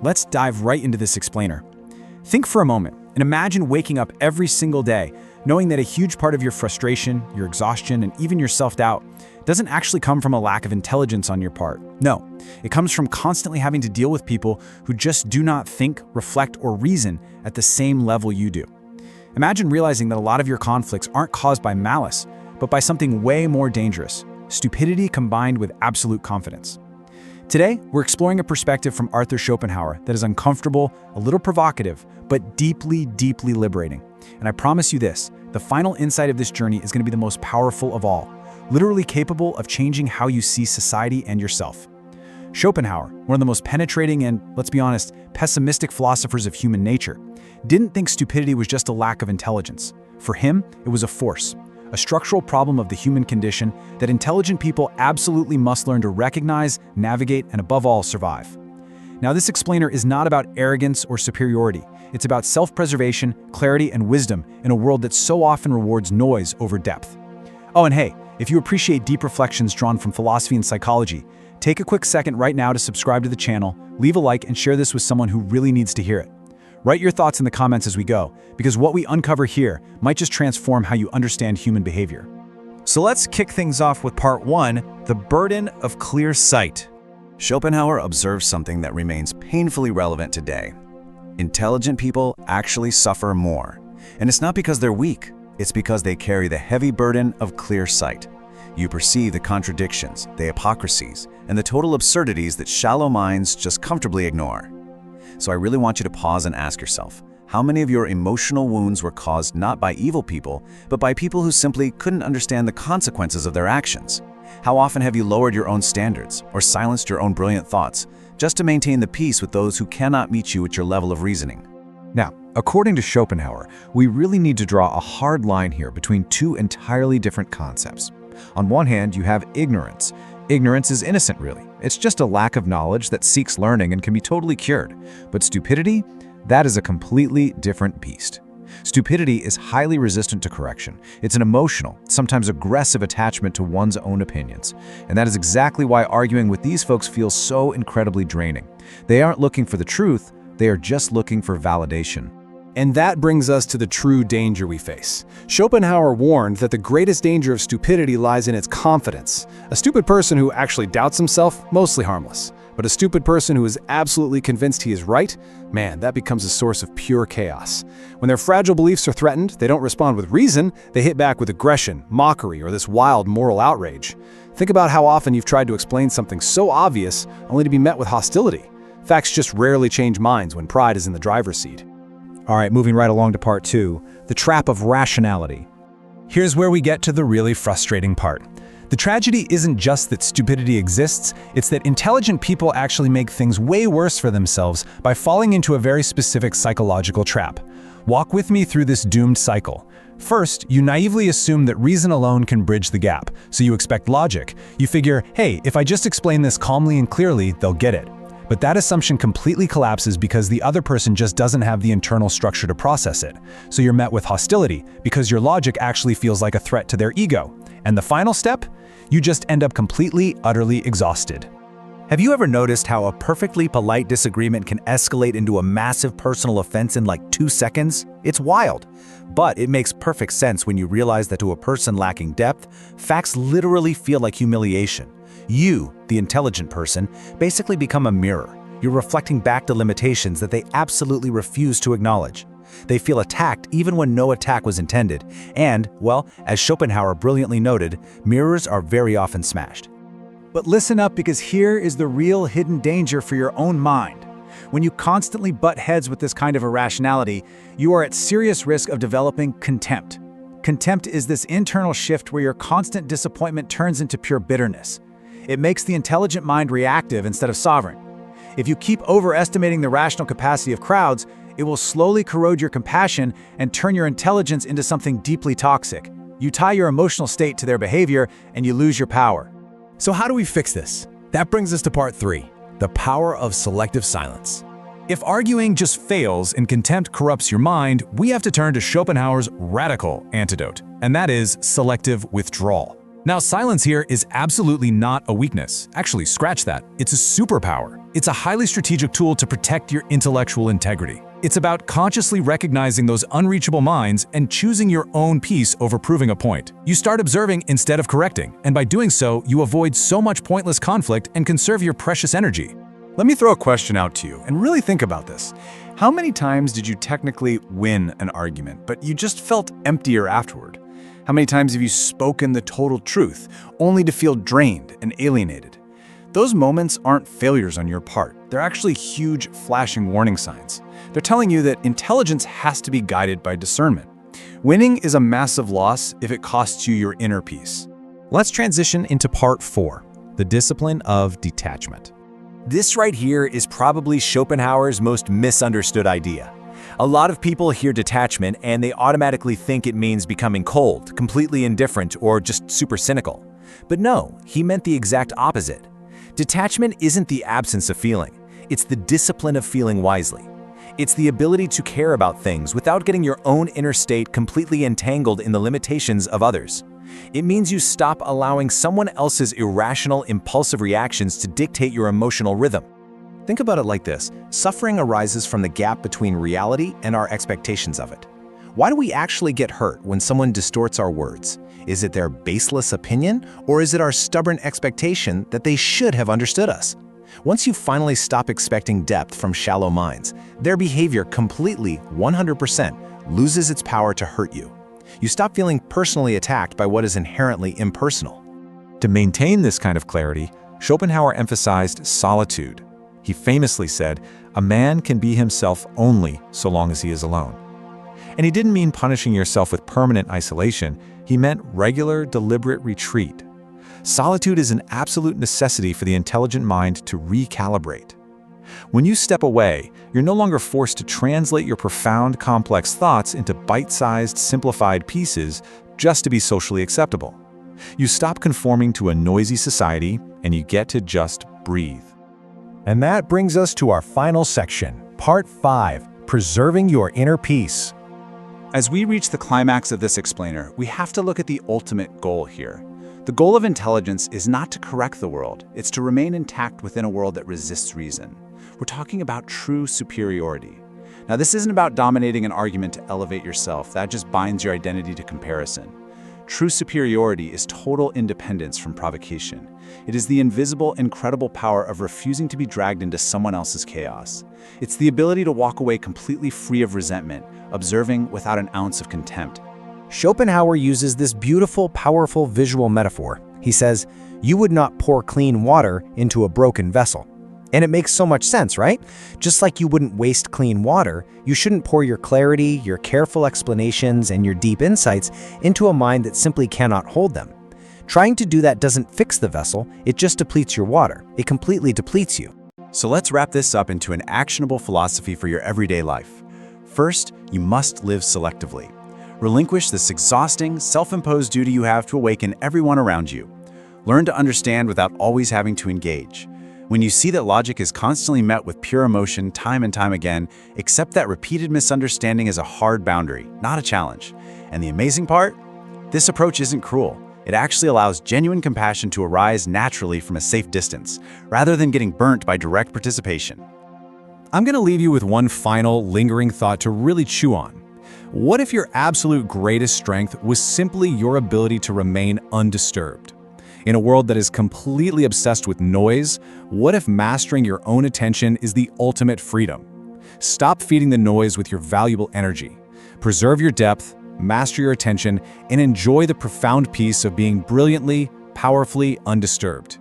let's dive right into this explainer. Think for a moment and imagine waking up every single day knowing that a huge part of your frustration, your exhaustion, and even your self-doubt doesn't actually come from a lack of intelligence on your part. No, it comes from constantly having to deal with people who just do not think, reflect, or reason at the same level you do. Imagine realizing that a lot of your conflicts aren't caused by malice, but by something way more dangerous: stupidity combined with absolute confidence. Today, we're exploring a perspective from Arthur Schopenhauer that is uncomfortable, a little provocative, but deeply, deeply liberating. And I promise you this, the final insight of this journey is going to be the most powerful of all, literally capable of changing how you see society and yourself. Schopenhauer, one of the most penetrating and, let's be honest, pessimistic philosophers of human nature, didn't think stupidity was just a lack of intelligence. For him, it was a force, a structural problem of the human condition that intelligent people absolutely must learn to recognize, navigate, and above all, survive. Now, this explainer is not about arrogance or superiority. It's about self-preservation, clarity, and wisdom in a world that so often rewards noise over depth. Oh, and hey, if you appreciate deep reflections drawn from philosophy and psychology, take a quick second right now to subscribe to the channel, leave a like, and share this with someone who really needs to hear it. Write your thoughts in the comments as we go, because what we uncover here might just transform how you understand human behavior. So let's kick things off with part 1, the burden of clear sight. Schopenhauer observes something that remains painfully relevant today. Intelligent people actually suffer more. And it's not because they're weak, it's because they carry the heavy burden of clear sight. You perceive the contradictions, the hypocrisies, and the total absurdities that shallow minds just comfortably ignore. So I really want you to pause and ask yourself, how many of your emotional wounds were caused not by evil people, but by people who simply couldn't understand the consequences of their actions? How often have you lowered your own standards or silenced your own brilliant thoughts just to maintain the peace with those who cannot meet you at your level of reasoning? Now, according to Schopenhauer, we really need to draw a hard line here between two entirely different concepts. On one hand, you have ignorance. Ignorance is innocent, really. It's just a lack of knowledge that seeks learning and can be totally cured. But stupidity, that is a completely different beast. Stupidity is highly resistant to correction. It's an emotional, sometimes aggressive attachment to one's own opinions. And that is exactly why arguing with these folks feels so incredibly draining. They aren't looking for the truth, they are just looking for validation. And that brings us to the true danger we face. Schopenhauer warned that the greatest danger of stupidity lies in its confidence. A stupid person who actually doubts himself, mostly harmless. But a stupid person who is absolutely convinced he is right, man, that becomes a source of pure chaos. When their fragile beliefs are threatened, they don't respond with reason, they hit back with aggression, mockery, or this wild moral outrage. Think about how often you've tried to explain something so obvious only to be met with hostility. Facts just rarely change minds when pride is in the driver's seat. All right, moving right along to part 2, the trap of rationality. Here's where we get to the really frustrating part. The tragedy isn't just that stupidity exists, it's that intelligent people actually make things way worse for themselves by falling into a very specific psychological trap. Walk with me through this doomed cycle. First, you naively assume that reason alone can bridge the gap, so you expect logic. You figure, hey, if I just explain this calmly and clearly, they'll get it. But that assumption completely collapses because the other person just doesn't have the internal structure to process it. So you're met with hostility because your logic actually feels like a threat to their ego. And the final step? You just end up completely, utterly exhausted. Have you ever noticed how a perfectly polite disagreement can escalate into a massive personal offense in like 2 seconds? It's wild. But it makes perfect sense when you realize that to a person lacking depth, facts literally feel like humiliation. You, the intelligent person, basically become a mirror. You're reflecting back the limitations that they absolutely refuse to acknowledge. They feel attacked even when no attack was intended. And, well, as Schopenhauer brilliantly noted, mirrors are very often smashed. But listen up, because here is the real hidden danger for your own mind. When you constantly butt heads with this kind of irrationality, you are at serious risk of developing contempt. Contempt is this internal shift where your constant disappointment turns into pure bitterness. It makes the intelligent mind reactive instead of sovereign. If you keep overestimating the rational capacity of crowds, it will slowly corrode your compassion and turn your intelligence into something deeply toxic. You tie your emotional state to their behavior and you lose your power. So how do we fix this? That brings us to part 3, the power of selective silence. If arguing just fails and contempt corrupts your mind, we have to turn to Schopenhauer's radical antidote, and that is selective withdrawal. Now, silence here is absolutely not a weakness. Actually, scratch that. It's a superpower. It's a highly strategic tool to protect your intellectual integrity. It's about consciously recognizing those unreachable minds and choosing your own peace over proving a point. You start observing instead of correcting, and by doing so, you avoid so much pointless conflict and conserve your precious energy. Let me throw a question out to you, and really think about this. How many times did you technically win an argument, but you just felt emptier afterward? How many times have you spoken the total truth, only to feel drained and alienated? Those moments aren't failures on your part. They're actually huge, flashing warning signs. They're telling you that intelligence has to be guided by discernment. Winning is a massive loss if it costs you your inner peace. Let's transition into part 4, the discipline of detachment. This right here is probably Schopenhauer's most misunderstood idea. A lot of people hear detachment and they automatically think it means becoming cold, completely indifferent, or just super cynical. But no, he meant the exact opposite. Detachment isn't the absence of feeling. It's the discipline of feeling wisely. It's the ability to care about things without getting your own inner state completely entangled in the limitations of others. It means you stop allowing someone else's irrational, impulsive reactions to dictate your emotional rhythm. Think about it like this. Suffering arises from the gap between reality and our expectations of it. Why do we actually get hurt when someone distorts our words? Is it their baseless opinion, or is it our stubborn expectation that they should have understood us? Once you finally stop expecting depth from shallow minds, their behavior completely, 100%, loses its power to hurt you. You stop feeling personally attacked by what is inherently impersonal. To maintain this kind of clarity, Schopenhauer emphasized solitude. He famously said, "A man can be himself only so long as he is alone." And he didn't mean punishing yourself with permanent isolation. He meant regular, deliberate retreat. Solitude is an absolute necessity for the intelligent mind to recalibrate. When you step away, you're no longer forced to translate your profound, complex thoughts into bite-sized, simplified pieces just to be socially acceptable. You stop conforming to a noisy society, and you get to just breathe. And that brings us to our final section, Part 5, Preserving Your Inner Peace. As we reach the climax of this explainer, we have to look at the ultimate goal here. The goal of intelligence is not to correct the world, it's to remain intact within a world that resists reason. We're talking about true superiority. Now, this isn't about dominating an argument to elevate yourself. That just binds your identity to comparison. True superiority is total independence from provocation. It is the invisible, incredible power of refusing to be dragged into someone else's chaos. It's the ability to walk away completely free of resentment, observing without an ounce of contempt. Schopenhauer uses this beautiful, powerful visual metaphor. He says, "You would not pour clean water into a broken vessel." And it makes so much sense, right? Just like you wouldn't waste clean water, you shouldn't pour your clarity, your careful explanations, and your deep insights into a mind that simply cannot hold them. Trying to do that doesn't fix the vessel, it just depletes your water. It completely depletes you. So let's wrap this up into an actionable philosophy for your everyday life. First, you must live selectively. Relinquish this exhausting, self-imposed duty you have to awaken everyone around you. Learn to understand without always having to engage. When you see that logic is constantly met with pure emotion time and time again, accept that repeated misunderstanding is a hard boundary, not a challenge. And the amazing part? This approach isn't cruel. It actually allows genuine compassion to arise naturally from a safe distance, rather than getting burnt by direct participation. I'm going to leave you with one final, lingering thought to really chew on. What if your absolute greatest strength was simply your ability to remain undisturbed? In a world that is completely obsessed with noise, what if mastering your own attention is the ultimate freedom? Stop feeding the noise with your valuable energy. Preserve your depth, master your attention, and enjoy the profound peace of being brilliantly, powerfully undisturbed.